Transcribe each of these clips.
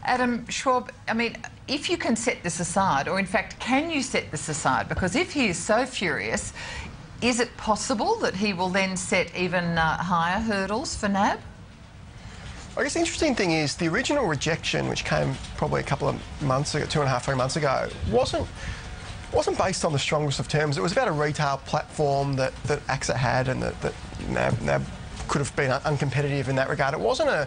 Adam Schwab, I mean, if you can set this aside, or in fact, can you set this aside? Because if he is so furious, is it possible that he will then set even higher hurdles for NAB? I guess the interesting thing is the original rejection, which came probably a couple of months ago, 2.5, 3 months ago, wasn't based on the strongest of terms. It was about a retail platform that AXA had and that NAB could have been uncompetitive in that regard. It wasn't a...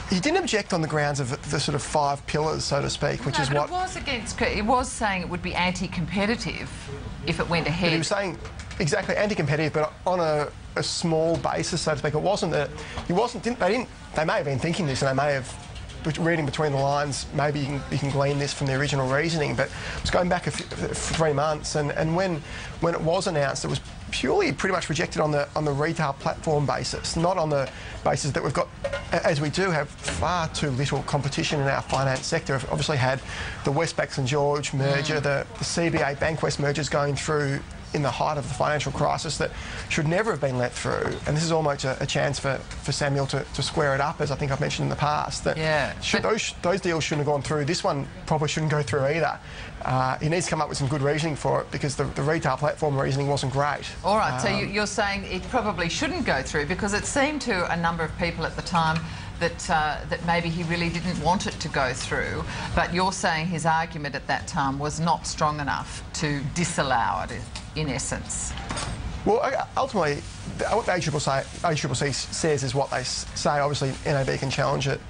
he didn't object on the grounds of the sort of 5 pillars, so to speak, which is what... It was saying it would be anti-competitive if it went ahead. But he was saying exactly anti-competitive, but on a small basis, so to speak. It wasn't that... They may have been thinking this, and they may have... Reading between the lines, maybe you can glean this from the original reasoning, but it was going back 3 months, and when it was announced, it was purely pretty much rejected on the retail platform basis, not on the basis that we've got, as we do have far too little competition in our finance sector. We've obviously had the Westpac St George merger, the CBA Bankwest mergers going through in the height of the financial crisis that should never have been let through. And this is almost a chance for Samuel to square it up, as I think I've mentioned in the past. That those deals shouldn't have gone through. This one probably shouldn't go through either. He needs to come up with some good reasoning for it, because the retail platform reasoning wasn't great. All right, so you're saying it probably shouldn't go through because it seemed to a number of people at the time that maybe he really didn't want it to go through, but you're saying his argument at that time was not strong enough to disallow it, in essence. Well, ultimately, what the ACCC says is what they say. Obviously, NAB can challenge it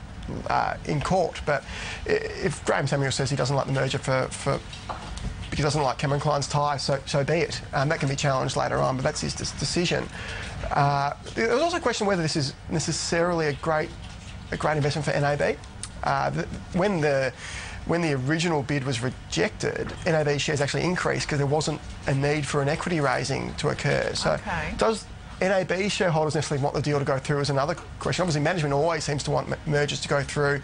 in court, but if Graham Samuel says he doesn't like the merger because he doesn't like Cameron Klein's tie, so be it. That can be challenged later on, but that's his decision. There was also a question whether this is necessarily a great investment for NAB. When the original bid was rejected, NAB shares actually increased because there wasn't a need for an equity raising to occur. So does NAB shareholders necessarily want the deal to go through is another question. Obviously, management always seems to want mergers to go through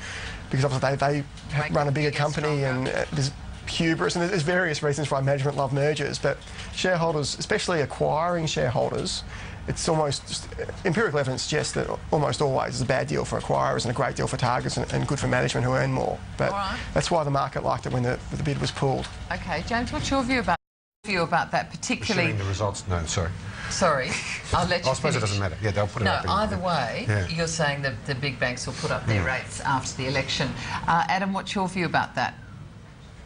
because obviously they run a bigger company and there's hubris, and there's various reasons why management love mergers, but shareholders, especially acquiring shareholders, it's almost just empirical evidence suggests that almost always is a bad deal for acquirers and a great deal for targets and good for management who earn more. But that's why the market liked it when the bid was pulled. Okay, James, what's your view about that particularly? Showing the results? No, sorry. Sorry, I'll let you I suppose it doesn't matter. Yeah, they'll put it up. No, either way, you're saying that the big banks will put up their rates after the election. Adam, what's your view about that?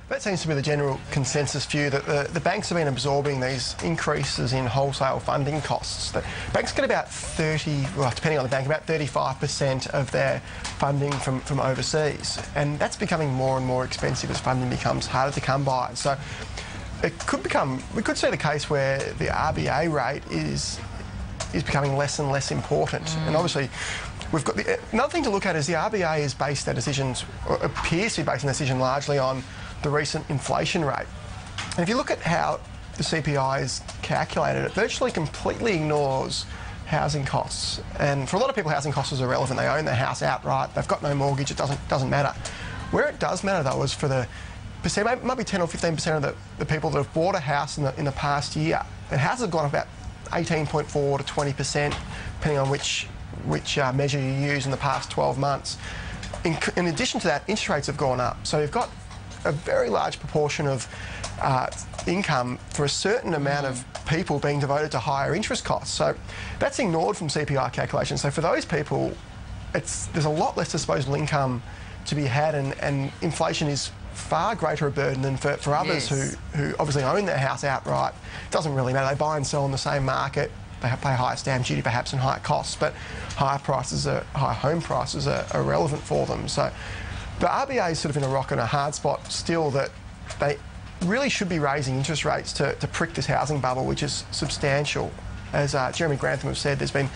That seems to be the general consensus view, that the banks have been absorbing these increases in wholesale funding costs. That banks get about 30, well, depending on the bank, about 35% of their funding from overseas. And that's becoming more and more expensive as funding becomes harder to come by. So it could become, we could see the case where the RBA rate is becoming less and less important. And obviously, we've got another thing to look at is the RBA is based their decisions, or appears to be basing their decision largely on the recent inflation rate. And if you look at how the CPI is calculated, it virtually completely ignores housing costs. And for a lot of people, housing costs is irrelevant. They own their house outright. They've got no mortgage. It doesn't matter. Where it does matter, though, is for the percent, maybe 10 or 15% of the people that have bought a house in the past year. And houses have gone up about 18.4 to 20%, depending on which measure you use in the past 12 months. In addition to that, interest rates have gone up. So you've got a very large proportion of income for a certain amount of people being devoted to higher interest costs. So that's ignored from CPI calculations. So for those people, there's a lot less disposable income to be had, and inflation is far greater a burden than for others who obviously own their house outright. It doesn't really matter. They buy and sell in the same market. They pay higher stamp duty perhaps and higher costs, but higher home prices are relevant for them. So the RBA is sort of in a rock and a hard spot still, that they really should be raising interest rates to prick this housing bubble, which is substantial. As Jeremy Grantham has said, there's been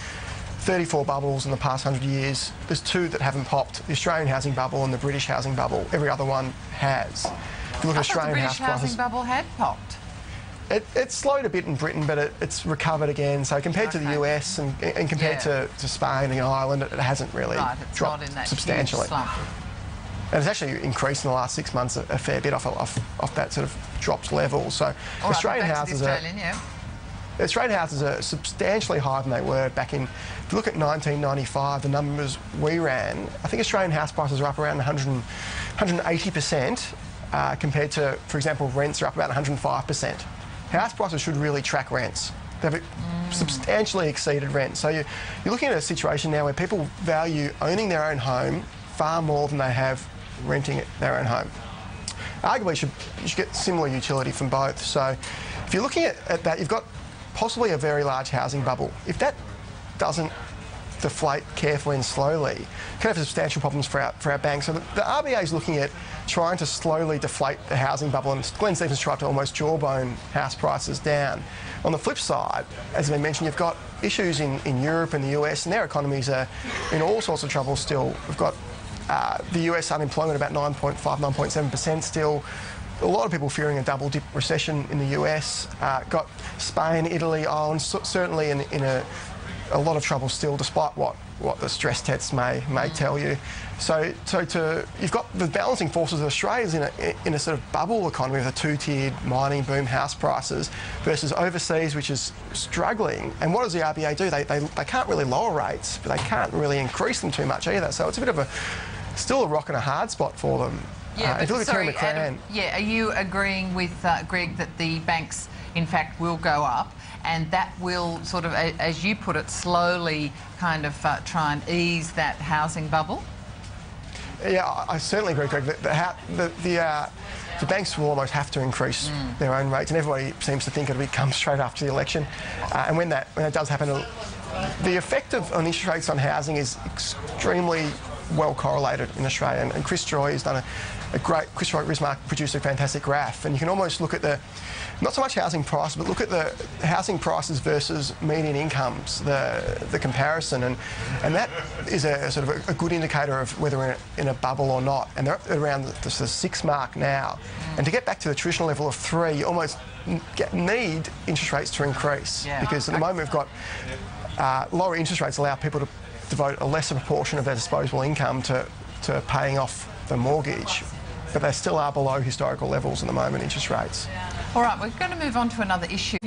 34 bubbles in the past 100 years. There's 2 that haven't popped, the Australian housing bubble and the British housing bubble. Every other one has. If you look at Australian house prices, the British housing bubble had popped. It slowed a bit in Britain, but it's recovered again. So compared to the US and compared to Spain and Ireland, it hasn't really dropped substantially. And it's actually increased in the last 6 months a fair bit off that sort of dropped level. So Australian houses are... Australian houses are substantially higher than they were back in, if you look at 1995, the numbers we ran, I think Australian house prices are up around 180% compared to, for example, rents are up about 105%. House prices should really track rents. They've substantially exceeded rent. So you're looking at a situation now where people value owning their own home far more than they have renting their own home. Arguably, you should get similar utility from both. So if you're looking at that, you've got possibly a very large housing bubble. If that doesn't deflate carefully and slowly, you can have substantial problems for our banks. So the RBA is looking at trying to slowly deflate the housing bubble, and Glenn Stevens tried to almost jawbone house prices down. On the flip side, as I mentioned, you've got issues in Europe and the US, and their economies are in all sorts of trouble still. We've got the US unemployment about 9.5, 9.7% still. A lot of people fearing a double-dip recession in the US. Got Spain, Italy, Ireland, certainly in a lot of trouble still, despite what the stress tests may tell you. So you've got the balancing forces of Australia's in a sort of bubble economy with a two-tiered mining boom, house prices, versus overseas, which is struggling. And what does the RBA do? They can't really lower rates, but they can't really increase them too much either. So it's a bit of still a rock and a hard spot for them. Yeah, if you look at Terry McCrann, Adam, are you agreeing with Greg that the banks, in fact, will go up? And that will sort of, as you put it, slowly kind of try and ease that housing bubble? Yeah, I certainly agree, Greg. The banks will almost have to increase their own rates, and everybody seems to think it'll come straight after the election. And when that does happen, the effect on interest rates on housing is extremely well correlated in Australia. And Chris Joy has done Chris Joy at Rismark produced a fantastic graph, and you can almost look at not so much housing price, but look at the housing prices versus median incomes, the comparison, and that is a sort of a good indicator of whether we're in a bubble or not. And they're around the 6 mark now. And to get back to the traditional level of 3, you almost need interest rates to increase, because at the moment we've got lower interest rates allow people to devote a lesser proportion of their disposable income to paying off the mortgage, but they still are below historical levels at the moment, interest rates. All right, we're going to move on to another issue.